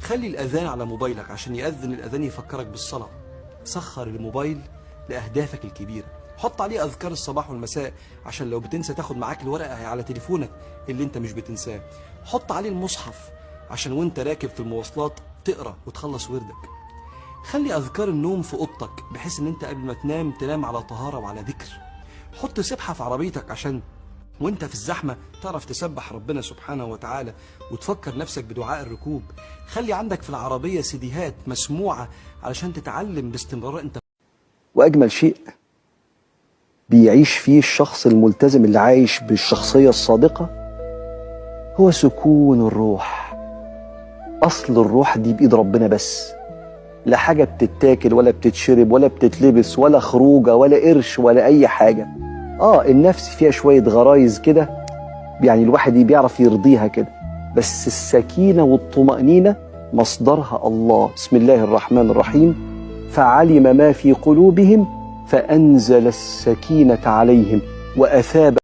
خلي الأذان على موبايلك عشان يأذن الأذان يفكرك بالصلاة. سخر الموبايل لأهدافك الكبيرة. حط عليه أذكار الصباح والمساء عشان لو بتنسى تاخد معاك الورقة على تليفونك اللي انت مش بتنساه. حط عليه المصحف عشان وانت راكب في المواصلات تقرأ وتخلص وردك. خلي أذكار النوم في أوضتك بحيث ان انت قبل ما تنام على طهارة وعلى ذكر. حط سبحة في عربيتك عشان وانت في الزحمة تعرف تسبح ربنا سبحانه وتعالى وتفكر نفسك بدعاء الركوب. خلي عندك في العربية سيديهات مسموعة علشان تتعلم باستمرار انت. وأجمل شيء بيعيش فيه الشخص الملتزم اللي عايش بالشخصية الصادقة هو سكون الروح. أصل الروح دي بإيد ربنا بس، لا حاجة بتتاكل ولا بتتشرب ولا بتتلبس ولا خروجة ولا قرش ولا أي حاجة. النفس فيها شوية غرايز كده، يعني الواحد بيعرف يرضيها كده، بس السكينة والطمأنينة مصدرها الله. بسم الله الرحمن الرحيم. فعلم ما في قلوبهم فأنزل السكينة عليهم وأثاب